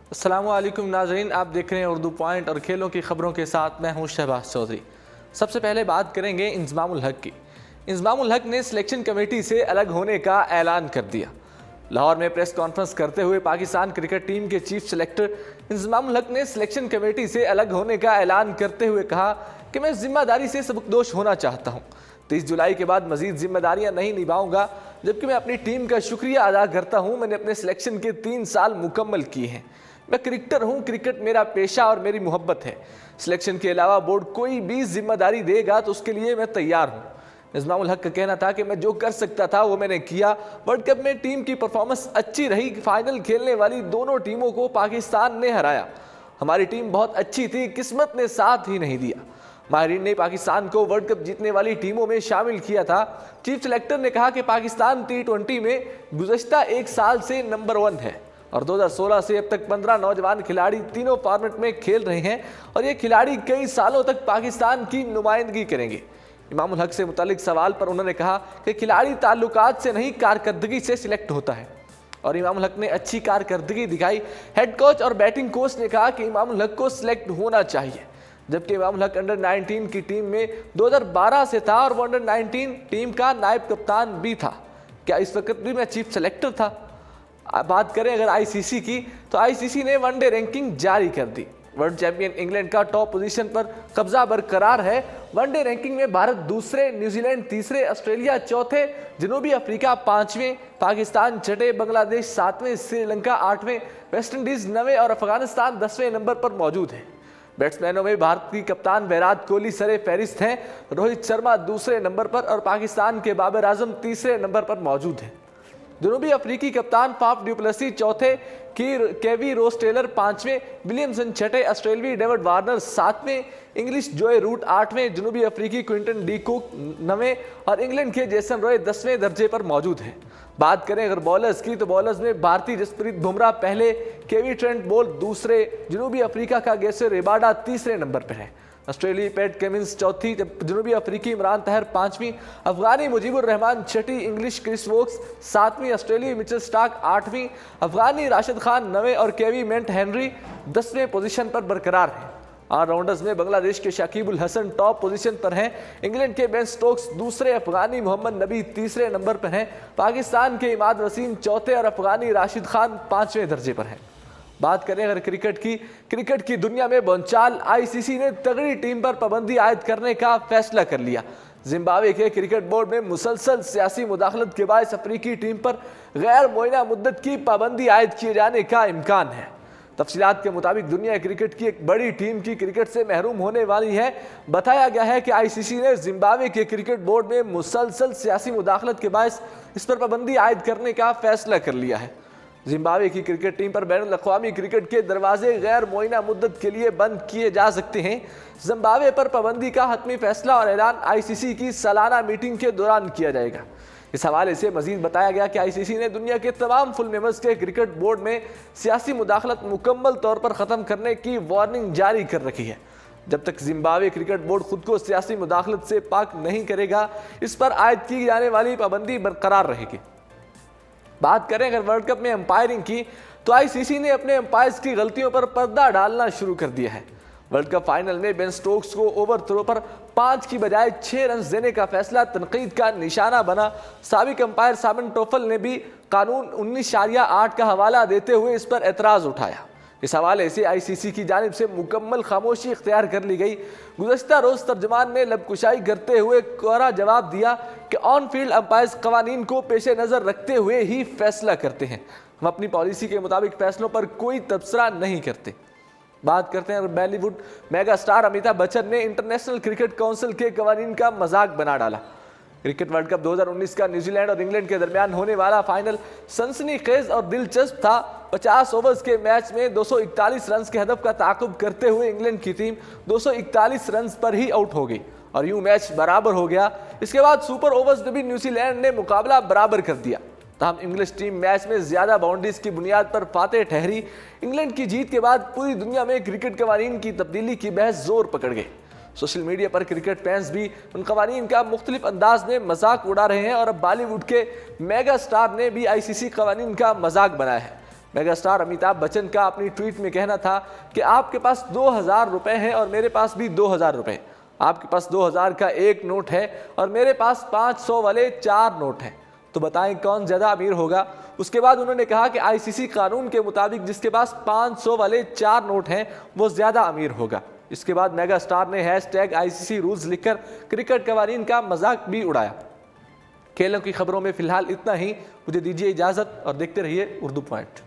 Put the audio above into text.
अस्सलामुअलैकुम नाज़रीन, आप देख रहे हैं उर्दू पॉइंट और खेलों की खबरों के साथ मैं हूं शहबाज चौधरी। सबसे पहले बात करेंगे इंज़माम-उल-हक की। इंज़माम-उल-हक ने सिलेक्शन कमेटी से अलग होने का ऐलान कर दिया। लाहौर में प्रेस कॉन्फ्रेंस करते हुए पाकिस्तान क्रिकेट टीम के चीफ सेलेक्टर इंज़माम-उल-हक ने सिलेक्शन कमेटी से अलग होने का ऐलान करते हुए कहा कि मैं जिम्मेदारी से सबकदोश होना चाहता हूँ। 30 जुलाई के बाद मजीद जिम्मेदारियां नहीं निभाऊंगा, जबकि मैं अपनी टीम का शुक्रिया अदा करता हूँ। मैंने अपने सिलेक्शन के 3 साल मुकम्मल किए हैं। मैं क्रिकेटर हूँ, क्रिकेट मेरा पेशा और मेरी मोहब्बत है। सिलेक्शन के अलावा बोर्ड कोई भी जिम्मेदारी देगा तो उसके लिए मैं तैयार हूँ। इंज़माम-उल-हक का कहना था कि मैं जो कर सकता था वो मैंने किया। वर्ल्ड कप में टीम की परफॉर्मेंस अच्छी रही। फाइनल खेलने वाली दोनों टीमों को पाकिस्तान ने हराया। हमारी टीम बहुत अच्छी थी, किस्मत ने साथ ही नहीं दिया। माहिरीन ने पाकिस्तान को वर्ल्ड कप जीतने वाली टीमों में शामिल किया था। चीफ सेलेक्टर ने कहा कि पाकिस्तान T20 में गुज़श्ता 1 साल से नंबर 1 है और 2016 से अब तक 15 नौजवान खिलाड़ी तीनों फॉर्मेट में खेल रहे हैं और ये खिलाड़ी कई सालों तक पाकिस्तान की नुमाइंदगी करेंगे। इमाम-उल-हक से मुतालिक सवाल पर उन्होंने कहा कि खिलाड़ी ताल्लुकात से नहीं, कारकर्दगी से सिलेक्ट होता है और इमाम-उल-हक ने अच्छी कारकर्दगी दिखाई। हेड कोच और बैटिंग कोच ने कहा कि इमाम-उल-हक को सिलेक्ट होना चाहिए, जबकि इमाम-उल-हक अंडर 19 की टीम में 2012 से था और वो अंडर 19 टीम का नायब कप्तान भी था। क्या इस वक्त भी मैं चीफ सेलेक्टर था? बात करें अगर आईसीसी की, तो आईसीसी ने वनडे रैंकिंग जारी कर दी। वर्ल्ड चैंपियन इंग्लैंड का टॉप पोजीशन पर कब्जा बरकरार है। वनडे रैंकिंग में भारत दूसरे, न्यूजीलैंड तीसरे, ऑस्ट्रेलिया चौथे, जनूबी अफ्रीका 5वें, पाकिस्तान 6ठे, बांग्लादेश 7वें, श्रीलंका 8वें, वेस्ट इंडीज 9वें और अफगानिस्तान 10वें नंबर पर मौजूद है। बैट्समैनों में भारत की कप्तान विराट कोहली सरे फहरिस्त हैं, रोहित शर्मा दूसरे नंबर पर और पाकिस्तान के बाबर आजम तीसरे नंबर पर मौजूद हैं। जनूबी अफ्रीकी कप्तान फाफ डू प्लेसी चौथे, केवी रोस टेलर 5वें, विलियमसन 6ठे, ऑस्ट्रेलियाई डेविड वार्नर 7वें, इंग्लिश जोए रूट 8वें, जनूबी अफ्रीकी क्विंटन डी कुक 9वें और इंग्लैंड के जेसन रॉय 10वें दर्जे पर मौजूद हैं। बात करें अगर बॉलर्स की, तो बॉलर्स में भारतीय जसप्रीत बुमराह पहले, केवी ट्रेंट बोल्ट दूसरे, जनूबी अफ्रीका का गेसर रेबाडा तीसरे नंबर पर है, ऑस्ट्रेलियाई पैट कमिंस चौथी, जनूबी अफ्रीकी इमरान तहर 5वीं, अफगानी मुजीबुर रहमान 6ठी, इंग्लिश क्रिस वोक्स 7वीं, ऑस्ट्रेलियाई मिचेल स्टार्क 8वीं, अफगानी राशिद खान 9वें और केवी मेंट हेनरी 10वें पोजीशन पर बरकरार हैं। ऑलराउंडर्स में बांग्लादेश के शाकिबुल हसन टॉप पोजीशन पर हैं, इंग्लैंड के बेन स्टोक्स दूसरे, अफगानी मोहम्मद नबी तीसरे नंबर पर हैं, पाकिस्तान के इमाद वसीम चौथे और अफगानी राशिद खान 5वें दर्जे पर हैं। बात करें अगर क्रिकेट की दुनिया में बोलचाल, आईसीसी ने तगड़ी टीम पर पाबंदी आयद करने का फैसला कर लिया। जिम्बाब्वे के क्रिकेट बोर्ड में मुसलसल सियासी मुदाखलत के बायस अफ्रीकी टीम पर गैर मुअय्यना मुद्दत की पाबंदी आयद किए जाने का इम्कान है। तफसीलात के मुताबिक दुनिया क्रिकेट की एक बड़ी टीम की क्रिकेट से महरूम होने वाली है। बताया गया है कि आईसीसी ने जिम्बाब्वे के क्रिकेट बोर्ड में मुसलसल सियासी मुदाखलत के बायस इस पर पाबंदी आयद करने का फैसला कर लिया है। जिम्बाब्वे की क्रिकेट टीम पर बैनुल अक़वामी क्रिकेट के दरवाजे गैर मुअय्यना मुद्दत के लिए बंद किए जा सकते हैं। जिम्बाब्वे पर पाबंदी का हतमी फैसला और ऐलान आईसीसी की सालाना मीटिंग के दौरान किया जाएगा। इस हवाले से मजीद बताया गया कि आईसीसी ने दुनिया के तमाम फुल मेंबर्स के क्रिकेट बोर्ड में सियासी मुदाखलत मुकम्मल तौर पर ख़त्म करने की वार्निंग जारी कर रखी है। जब तक जिम्बाब्वे क्रिकेट बोर्ड खुद को सियासी मुदाखलत से पाक नहीं करेगा, इस पर आयद की जाने वाली पाबंदी बरकरार रहेगी। बात करें अगर वर्ल्ड कप में अंपायरिंग की, तो आईसीसी ने अपने अंपायर्स की गलतियों पर पर्दा डालना शुरू कर दिया है। वर्ल्ड कप फाइनल में बेन स्टोक्स को ओवर थ्रो पर 5 की बजाय 6 रन देने का फैसला तनकीद का निशाना बना। साबिक अंपायर साबिन टोफल ने भी कानून 19.8 का हवाला देते हुए इस पर एतराज़ उठाया। इस हवाले से आईसीसी की जानिब से मुकम्मल खामोशी इख्तियार कर ली गई। गुज़श्ता रोज़ तर्जमान ने लबकुशाई करते हुए कोरा जवाब दिया कि ऑन फील्ड अंपायर्स कवानीन को पेश नज़र रखते हुए ही फैसला करते हैं। हम अपनी पॉलिसी के मुताबिक फैसलों पर कोई तबसरा नहीं करते। बात करते हैं बॉलीवुड मेगा स्टार अमिताभ बच्चन ने इंटरनेशनल क्रिकेट काउंसिल के कवानीन का मजाक बना डाला। क्रिकेट वर्ल्ड कप 2019 का न्यूजीलैंड और इंग्लैंड के दरमियान होने वाला फाइनल सनसनीखेज और दिलचस्प था। 50 ओवर्स के मैच में 241 रन के हदफ का ताक़ुब करते हुए इंग्लैंड की टीम 241 रन पर ही आउट हो गई और यूं मैच बराबर हो गया। इसके बाद सुपर ओवर्स में भी न्यूजीलैंड ने मुकाबला बराबर कर दिया। तहम इंग्लिश टीम मैच में ज्यादा बाउंड्रीज की बुनियाद पर फातेह ठहरी। इंग्लैंड की जीत के बाद पूरी दुनिया में क्रिकेट कवानीन की तब्दीली की बहस जोर पकड़ गई। सोशल मीडिया पर क्रिकेट फैंस भी उन कवानीन का मुख्तलिफ अंदाज में मजाक उड़ा रहे हैं और अब बॉलीवुड के मेगा स्टार ने भी आईसीसी कवानीन का मजाक बनाया है। मेगास्टार अमिताभ बच्चन का अपनी ट्वीट में कहना था कि आपके पास 2000 रुपए हैं और मेरे पास भी 2000 रुपए। आपके पास 2000 का एक नोट है और मेरे पास 500 वाले 4 नोट हैं, तो बताएं कौन ज़्यादा अमीर होगा। उसके बाद उन्होंने कहा कि आईसीसी कानून के मुताबिक जिसके पास 500 वाले 4 नोट हैं वो ज़्यादा अमीर होगा। इसके बाद मेगा स्टार ने #ICC रूल्स लिखकर क्रिकेट कवानीन का मजाक भी उड़ाया। खेलों की खबरों में फिलहाल इतना ही। मुझे दीजिए इजाज़त और देखते रहिए उर्दू पॉइंट।